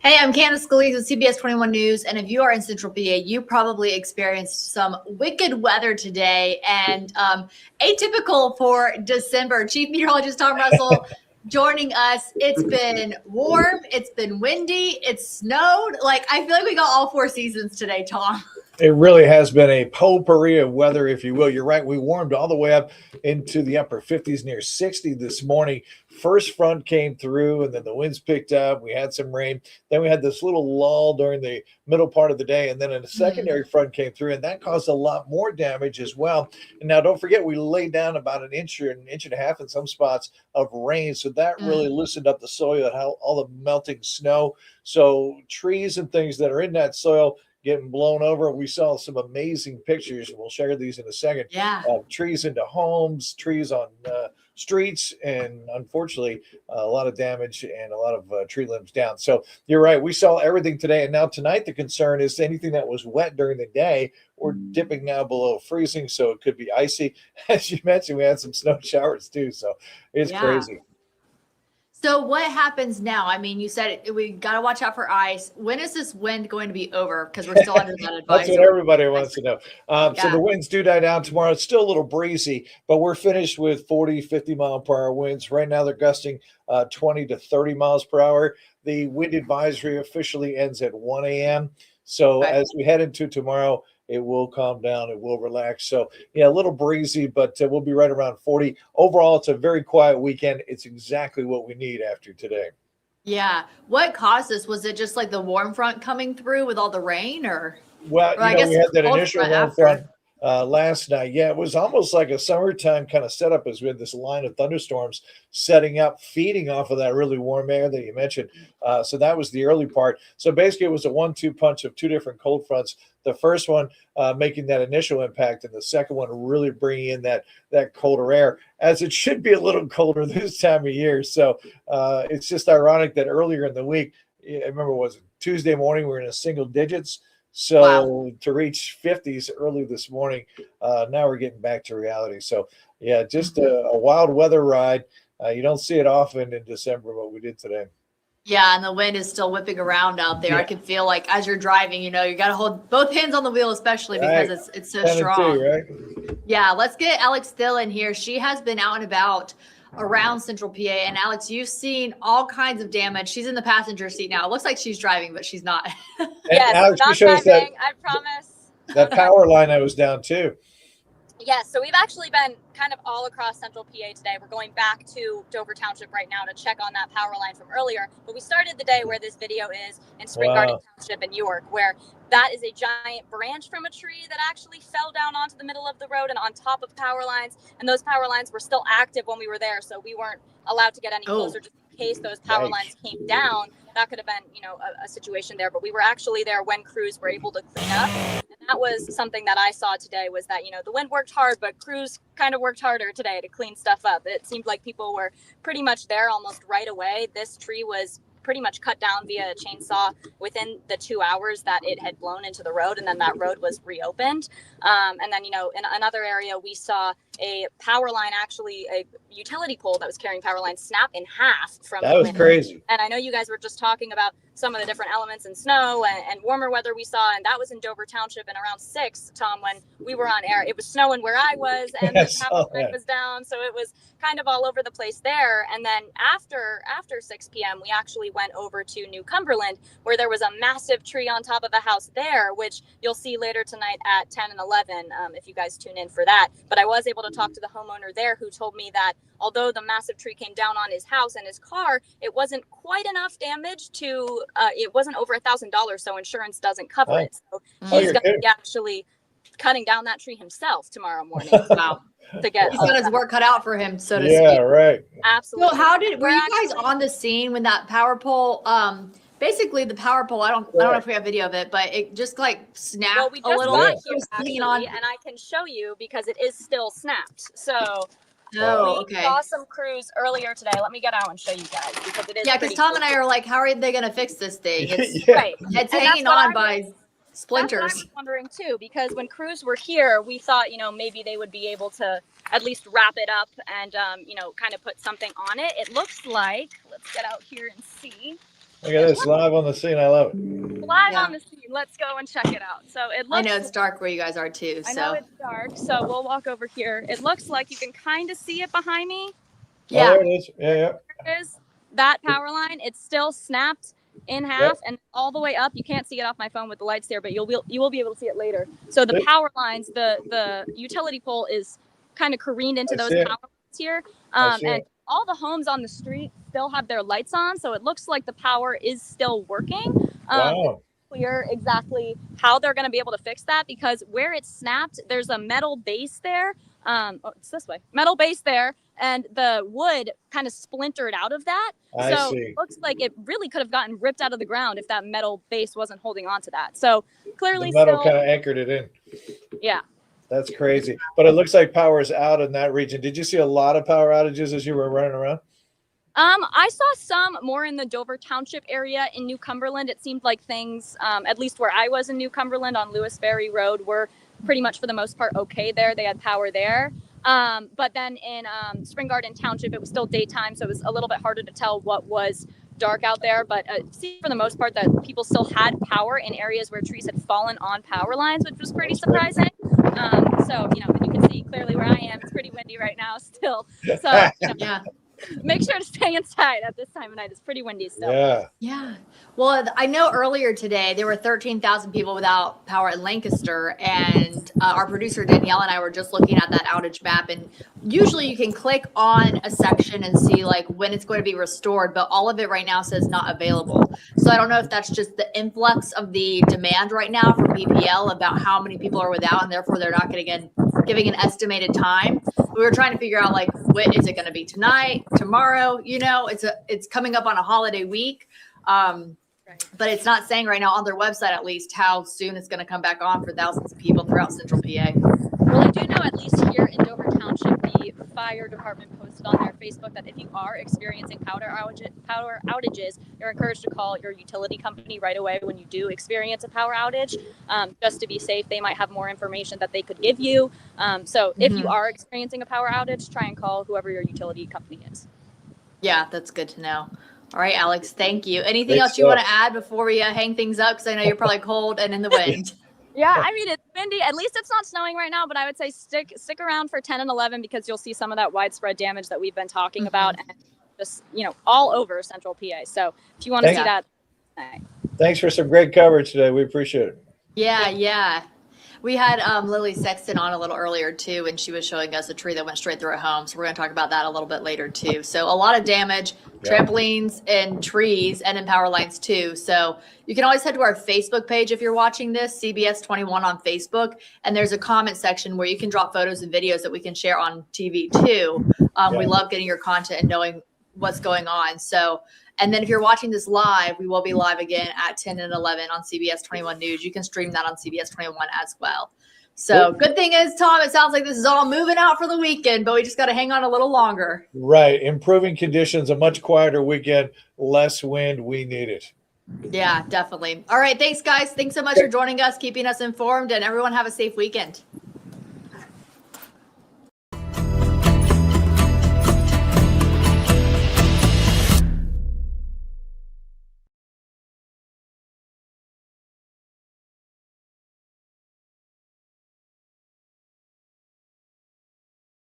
Hey, I'm Candace Scalese with CBS 21 News, and if you are in Central PA, you probably experienced some wicked weather today, and atypical for December. Chief Meteorologist Tom Russell joining us. It's been warm, it's been windy, it's snowed. Like, I feel like we got all four seasons today, Tom. It really has been a potpourri of weather, if you will. You're right. We warmed all the way up into the upper 50s, near 60 this morning. First front came through, and then the winds picked up. We had some rain. Then we had this little lull during the middle part of the day, and then a secondary front came through, and that caused a lot more damage as well. And now, don't forget, we laid down about an inch and a half in some spots of rain, so that really loosened up the soil and all the melting snow. So trees and things that are in that soil getting blown over. We saw some amazing pictures, and we'll share these in a second. Yeah. Trees into homes, trees on streets, and unfortunately, a lot of damage and a lot of tree limbs down. So you're right. We saw everything today. And now tonight, the concern is anything that was wet during the day, we're dipping now below freezing. So it could be icy. As you mentioned, we had some snow showers too. So it's crazy. So what happens now? I mean, you said we got to watch out for ice. When is this wind going to be over? Because we're still under that advice. That's what everybody wants to know. So the winds do die down tomorrow. It's still a little breezy, but we're finished with 40, 50 mile per hour winds. Right now, they're gusting 20 to 30 miles per hour. The wind advisory officially ends at 1 a.m. So as we head into tomorrow, it will calm down. It will relax. So, yeah, a little breezy, but we'll be right around 40. Overall, it's a very quiet weekend. It's exactly what we need after today. Yeah. What caused this? Was it just like the warm front coming through with all the rain, or? Well, I guess we had that initial warm front last night. Yeah, it was almost like a summertime kind of setup as we had this line of thunderstorms setting up, feeding off of that really warm air that you mentioned. So that was the early part. So basically, it was a 1-2 punch of two different cold fronts. The first one making that initial impact, and the second one really bringing in that colder air, as it should be a little colder this time of year. So it's just ironic that earlier in the week, I remember, was it Tuesday morning, we were in the single digits. So to reach 50s early this morning, now we're getting back to reality. So, yeah, just a wild weather ride. You don't see it often in December, but we did today. Yeah, and the wind is still whipping around out there. I can feel like as you're driving, you got to hold both hands on the wheel, especially because it's so strong. Right? Yeah, let's get Alex Thill in here. She has been out and about around Central PA. And Alex, you've seen all kinds of damage. She's in the passenger seat now. It looks like she's driving, but she's not. Yes, Alex, not driving, I promise. That power line I was down too. Yes, so we've actually been kind of all across Central PA today. We're going back to Dover Township right now to check on that power line from earlier. But we started the day where this video is in Spring Garden Township in York, where that is a giant branch from a tree that actually fell down onto the middle of the road and on top of power lines. And those power lines were still active when we were there, so we weren't allowed to get any closer just in case those power lines came down. That could have been, a situation there. But we were actually there when crews were able to clean up. And that was something that I saw today, was that, the wind worked hard, but crews kind of worked harder today to clean stuff up. It seemed like people were pretty much there almost right away. This tree was pretty much cut down via a chainsaw within the 2 hours that it had blown into the road, and then that road was reopened. And then, in another area, we saw a power line, actually a utility pole that was carrying power lines, snap in half from that was crazy. And I know you guys were just talking about some of the different elements in snow and warmer weather we saw, and that was in Dover Township. And around 6, Tom, when we were on air, it was snowing where I was, and the power line was down, so it was kind of all over the place there. And then after 6 p.m., we actually went over to New Cumberland, where there was a massive tree on top of a house there, which you'll see later tonight at 10 and 11 if you guys tune in for that. But I was able to talk to the homeowner there, who told me that although the massive tree came down on his house and his car, it wasn't quite enough damage to, it wasn't over $1,000, so insurance doesn't cover it. So he's going to be actually cutting down that tree himself tomorrow morning. Wow. He's got his work cut out for him, so to speak. Yeah, right. Absolutely. So were you guys on the scene when that power pole, basically the power pole, I don't know if we have video of it, but it just like snapped well, we just a little. Got here, actually, and I can show you because it is still snapped. So we saw some crews earlier today. Let me get out and show you guys, because it is because Tom and I are like, how are they going to fix this thing? It's, right. It's hanging on by splinters. That's what I was wondering too, because when crews were here, we thought, maybe they would be able to at least wrap it up and, kind of put something on it. It looks like, let's get out here and see. Look at this, live on the scene. I love it. Live on the scene. Let's go and check it out. So it looks. I know it's dark where you guys are too. So. I know it's dark, so we'll walk over here. It looks like you can kind of see it behind me. Yeah. Oh, there it is. Yeah. There is that power line. It's still snapped in half and all the way up. You can't see it off my phone with the lights there, but you will be able to see it later. So the power lines, the utility pole is kind of careened into those power lines here, and all the homes on the street still have their lights on, so it looks like the power is still working. Wow. Clear exactly how they're going to be able to fix that, because where it's snapped, there's a metal base there. It's this way, metal base there, and the wood kind of splintered out of that. So it looks like it really could have gotten ripped out of the ground if that metal base wasn't holding on to that. So clearly, the metal kind of anchored it in. Yeah. That's crazy. But it looks like power is out in that region. Did you see a lot of power outages as you were running around? I saw some more in the Dover Township area in New Cumberland. It seemed like things, at least where I was in New Cumberland on Lewis Ferry Road, were pretty much for the most part okay there. They had power there. But then in Spring Garden Township, it was still daytime, so it was a little bit harder to tell what was dark out there. But see, for the most part, that people still had power in areas where trees had fallen on power lines, which was pretty surprising. So, you can see clearly where I am. It's pretty windy right now still. So, make sure to stay inside at this time of night. It's pretty windy still. Yeah. Well, I know earlier today there were 13,000 people without power in Lancaster, and our producer Danielle and I were just looking at that outage map. And usually you can click on a section and see like when it's going to be restored, but all of it right now says not available. So I don't know if that's just the influx of the demand right now from BPL about how many people are without, and therefore they're not giving an estimated time. We were trying to figure out like, what is it going to be tonight, tomorrow? It's coming up on a holiday week. But it's not saying right now on their website, at least, how soon it's going to come back on for thousands of people throughout Central PA. Well, I do know, at least here in Dover Township, the fire department posted on their Facebook that if you are experiencing power outages, you're encouraged to call your utility company right away when you do experience a power outage, just to be safe. They might have more information that they could give you. So if you are experiencing a power outage, try and call whoever your utility company is. Yeah, that's good to know. All right, Alex, thank you. Anything else you want to add before we hang things up? Because I know you're probably cold and in the wind. Yeah, I mean, it's windy. At least it's not snowing right now, but I would say stick around for 10 and 11, because you'll see some of that widespread damage that we've been talking about, and just, all over Central PA. So if you want to see that. Thanks for some great coverage today. We appreciate it. Yeah. We had Lily Sexton on a little earlier too, and she was showing us a tree that went straight through a home. So we're going to talk about that a little bit later too. So a lot of damage, trampolines and trees, and in power lines too. So you can always head to our Facebook page if you're watching this, CBS 21 on Facebook, and there's a comment section where you can drop photos and videos that we can share on TV too. We love getting your content and knowing what's going on. So. And then if you're watching this live, we will be live again at 10 and 11 on CBS 21 News. You can stream that on CBS 21 as well. So good thing is, Tom, it sounds like this is all moving out for the weekend, but we just got to hang on a little longer. Right. Improving conditions, a much quieter weekend, less wind. We need it. Yeah, definitely. All right. Thanks, guys. Thanks so much for joining us, keeping us informed, and everyone have a safe weekend.